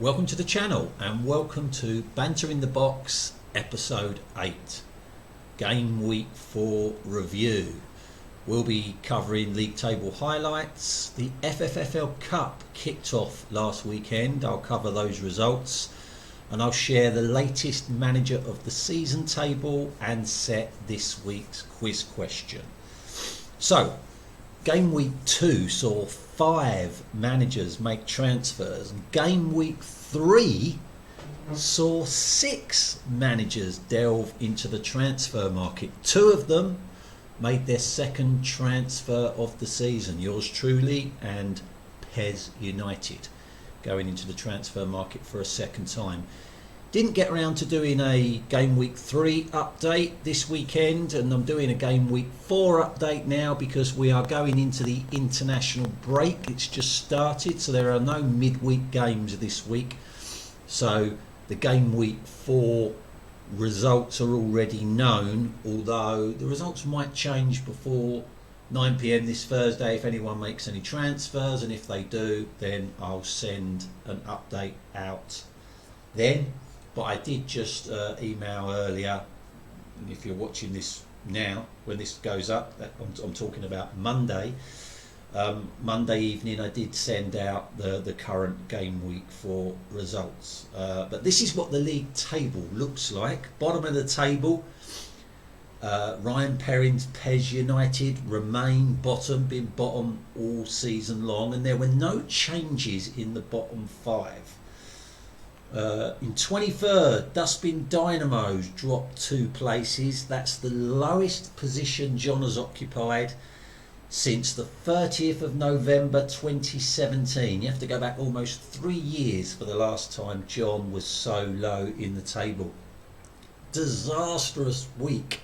Welcome to the channel and welcome to Banter in the Box episode 8, Game Week 4 review. We'll be covering league table highlights. The FFFL Cup kicked off last weekend. I'll cover those results and I'll share the latest manager of the season table and set this week's quiz question. So, Game Week 2 saw 5 managers make transfers. Game Week 3 saw 6 managers delve into the transfer market. 2 of them made their second transfer of the season. Yours truly and Pez United going into the transfer market for a second time. Didn't get around to doing a Game Week 3 update this weekend, and I'm doing a Game Week 4 update now because we are going into the international break. It's just started, so there are no midweek games this week. So the Game Week 4 results are already known, although the results might change before 9 PM this Thursday if anyone makes any transfers, and if they do, then I'll send an update out then. But I did just email earlier, and if you're watching this now, when this goes up, I'm talking about Monday. Monday evening I did send out the current Game Week 4 results. But this is what the league table looks like. Bottom of the table, Ryan Perrin's Pez United remain bottom, been bottom all season long, and there were no changes in the bottom 5. In 23rd, Dustbin Dynamos dropped 2 places. That's the lowest position John has occupied since the 30th of November 2017. You have to go back almost 3 years for the last time John was so low in the table. Disastrous week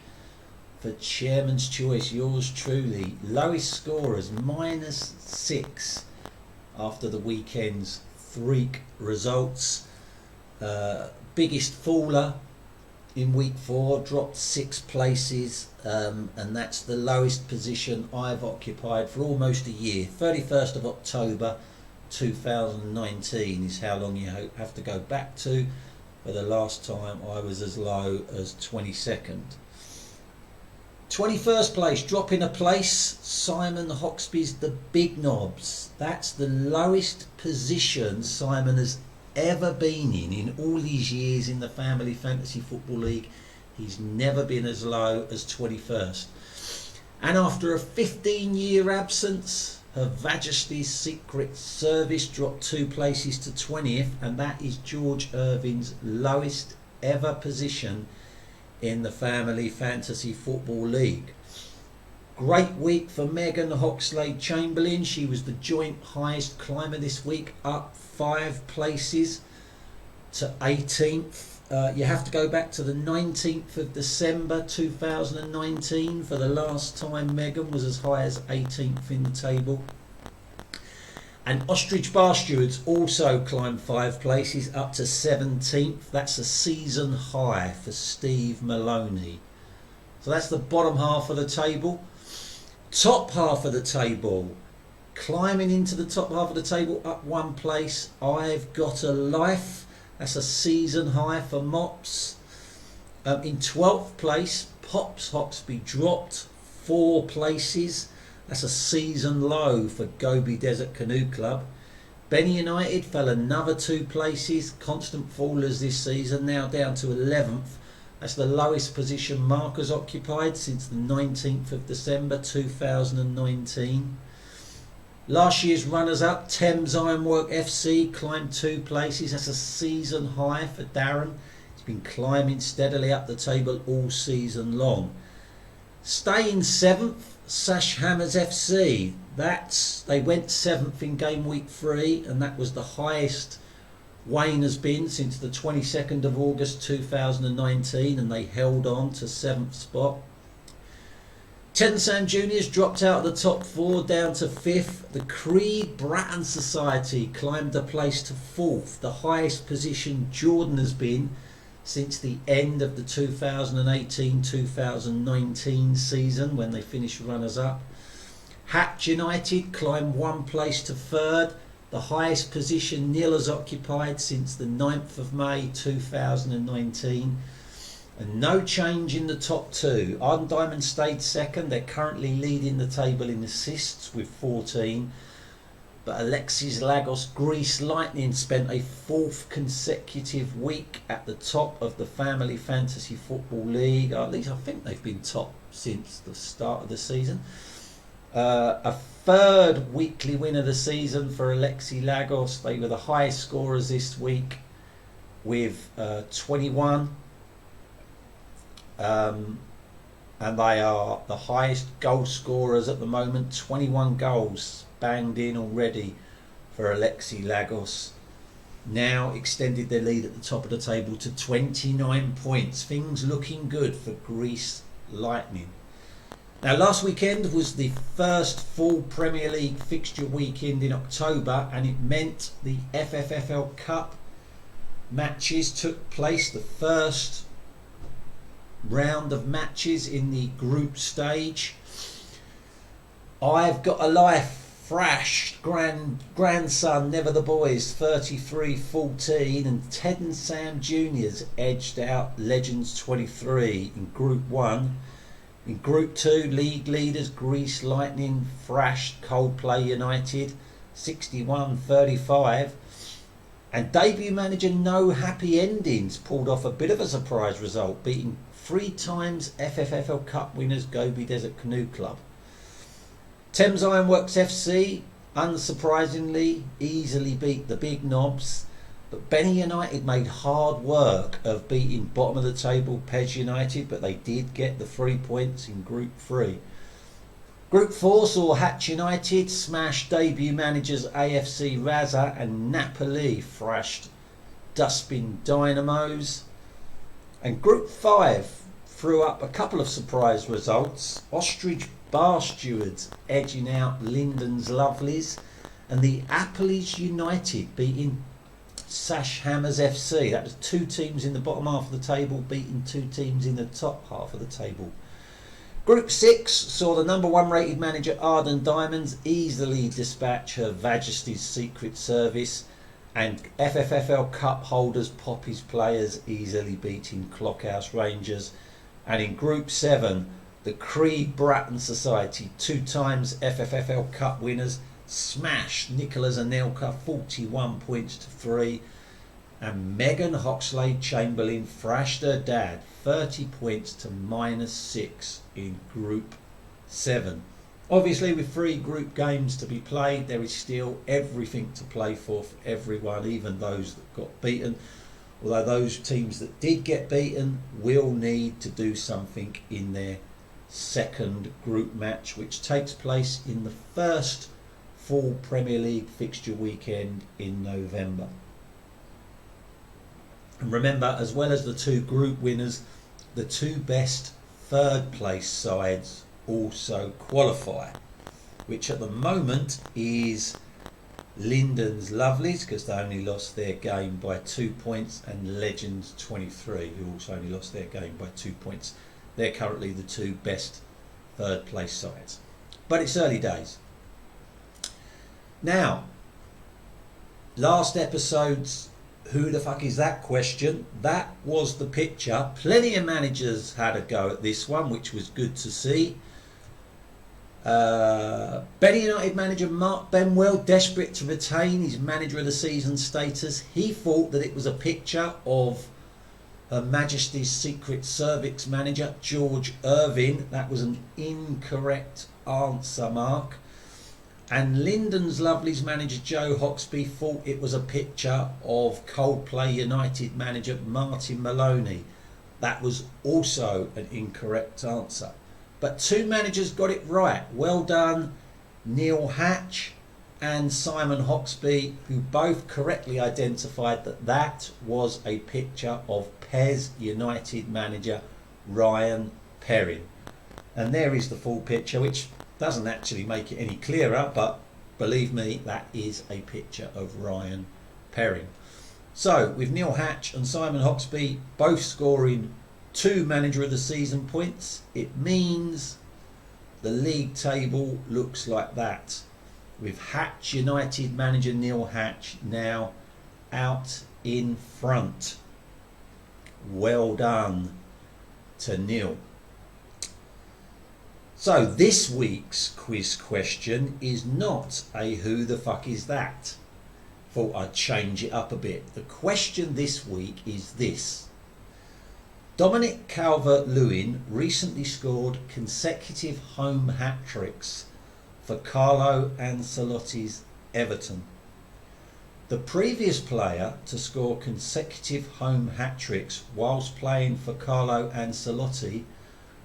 for Chairman's Choice, yours truly. Lowest scorers, -6 after the weekend's freak results. Biggest faller in week 4, dropped 6 places, and that's the lowest position I've occupied for almost a year. 31st of October 2019 is how long you have to go back to for the last time I was as low as 22nd. 21st place, dropping a place, Simon Hoxby's The Big Knobs. That's the lowest position Simon has ever been in all these years in the Family Fantasy Football League. He's never been as low as 21st. And after a 15-year absence, Her Majesty's Secret Service dropped 2 places to 20th, and that is George Irvin's lowest ever position in the Family Fantasy Football League. Great week for Megan Hoxlade Chamberlain. She was the joint highest climber this week, up 5 places to 18th. You have to go back to the 19th of December 2019 for the last time Megan was as high as 18th in the table. And Ostrich Bar Stewards also climbed 5 places up to 17th. That's a season high for Steve Maloney. So that's the bottom half of the table. Top half of the table, climbing into the top half of the table, up 1 place, I've Got a Life. That's a season high for Mops. In 12th place, Pops Hoxby dropped 4 places. That's a season low for Gobi Desert Canoe Club. Benny United fell another 2 places. Constant fallers this season, now down to 11th. That's the lowest position Mark has occupied since the 19th of December 2019. Last year's runners-up, Thames Ironwork FC, climbed 2 places. That's a season high for Darren. He's been climbing steadily up the table all season long. Staying 7th, Sash Hammers FC. They went 7th in Game Week 3, and that was the highest Wayne has been since the 22nd of August 2019, and they held on to 7th spot. Tensam Juniors dropped out of the top 4 down to 5th. The Creed Bratton Society climbed a place to 4th, the highest position Jordan has been since the end of the 2018-2019 season when they finished runners-up. Hatch United climbed 1 place to 3rd. the highest position Neil has occupied since the 9th of May 2019. And no change in the top two. Arden Diamond stayed second. They're currently leading the table in assists with 14. But Alexis Lagos Greece Lightning spent a fourth consecutive week at the top of the Family Fantasy Football League. At least I think they've been top since the start of the season. A third weekly win of the season for Alexis Lagos. They were the highest scorers this week with 21. And they are the highest goal scorers at the moment. 21 goals banged in already for Alexis Lagos. Now extended their lead at the top of the table to 29 points. Things looking good for Greece Lightning. Now last weekend was the first full Premier League fixture weekend in October, and it meant the FFFL Cup matches took place. The first round of matches in the group stage. I've got a life thrashed grandson Never the Boys 33-14, and Ted and Sam Juniors edged out Legends 23 in Group 1. In Group 2, league leaders Greece Lightning thrashed Coldplay United 61-35. And debut manager No Happy Endings pulled off a bit of a surprise result, beating 3 times FFFL Cup winners Gobi Desert Canoe Club. Thames Ironworks FC, unsurprisingly, easily beat the Big Knobs, but Benny United made hard work of beating bottom of the table Pez United, but they did get the 3 points in Group 3. Group 4 saw Hatch United smash debut managers AFC Raza, and Napoli thrashed Dustbin Dynamos. And Group 5 threw up a couple of surprise results. Ostrich Bar Stewards edging out Linden's Lovelies, and the Appleys United beating Sash Hammers FC. That was 2 teams in the bottom half of the table beating 2 teams in the top half of the table. Group 6 saw the number 1 rated manager Arden Diamonds easily dispatch Her Majesty's Secret Service, and FFFL Cup holders Poppy's Players easily beating Clockhouse Rangers. And in Group 7, the Creed Bratton Society, 2 times FFFL Cup winners, smashed Nicholas Anelka 41 points to 3. And Megan Hoxlade Chamberlain thrashed her dad 30 points to -6 in Group 7. Obviously, with 3 group games to be played, there is still everything to play for everyone, even those that got beaten. Although those teams that did get beaten will need to do something in their second group match, which takes place in the first full Premier League fixture weekend in November. And remember, as well as the 2 group winners, the 2 best third place sides also qualify, which at the moment is Linden's Lovelies, because they only lost their game by 2 points, and Legends 23, who also only lost their game by 2 points. They're currently the 2 best third place sides. But it's early days. Now, last episode's who the fuck is that question, that was the picture. Plenty of managers had a go at this one, which was good to see. Benny United manager Mark Benwell, desperate to retain his manager of the season status, he thought that it was a picture of Her Majesty's Secret Service manager George Irvine. That was an incorrect answer, Mark. And Linden's Lovely's manager Joe Hoxby thought it was a picture of Coldplay United manager Martin Maloney. That was also an incorrect answer. But 2 managers got it right. Well done, Neil Hatch and Simon Hoxby, who both correctly identified that that was a picture of Pez United manager Ryan Perrin. And there is the full picture, which doesn't actually make it any clearer, but believe me, that is a picture of Ryan Perrin. So, with Neil Hatch and Simon Hoxby both scoring 2 manager of the season points, it means the league table looks like that. with Hatch United manager Neil Hatch now out in front. Well done to Neil. So this week's quiz question is not a who the fuck is that. Thought I'd change it up a bit. The question this week is this. Dominic Calvert-Lewin recently scored consecutive home hat-tricks for Carlo Ancelotti's Everton. The previous player to score consecutive home hat-tricks whilst playing for Carlo Ancelotti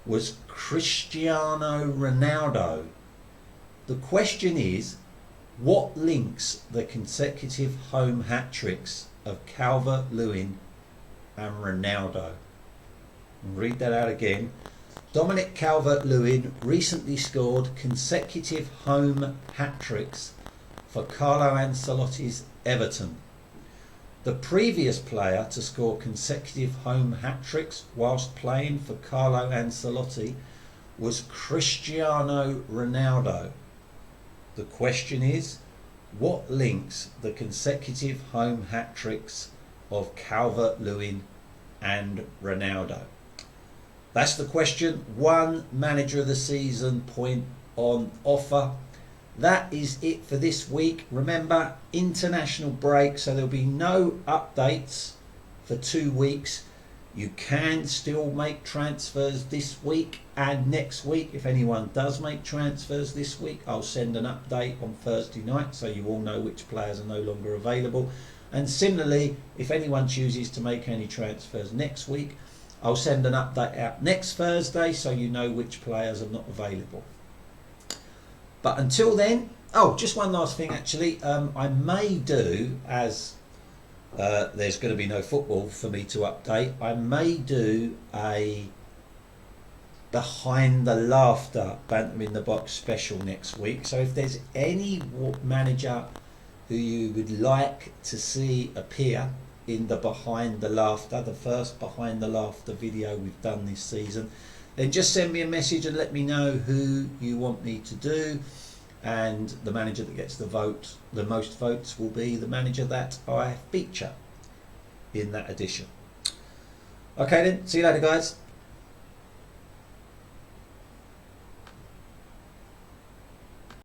was Cristiano Ronaldo. The question is, what links the consecutive home hat-tricks of Calvert-Lewin and Ronaldo? I'll read that out again. Dominic Calvert-Lewin recently scored consecutive home hat-tricks for Carlo Ancelotti's Everton. The previous player to score consecutive home hat-tricks whilst playing for Carlo Ancelotti was Cristiano Ronaldo. The question is, what links the consecutive home hat-tricks of Calvert-Lewin and Ronaldo? That's the question. One manager of the season point on offer. That is it for this week. Remember, international break, so there'll be no updates for 2 weeks. You can still make transfers this week and next week. If anyone does make transfers this week, I'll send an update on Thursday night so you all know which players are no longer available. And similarly, if anyone chooses to make any transfers next week, I'll send an update out next Thursday so you know which players are not available. But until then, just one last thing actually. I may do, as there's going to be no football for me to update, I may do a Behind the Laughter Banter in the Box special next week. So if there's any manager who you would like to see appear in the Behind the Laughter, the first Behind the Laughter video we've done this season, then just send me a message and let me know who you want me to do, and the manager that gets the most votes will be the manager that I feature in that edition. Okay then, see you later guys.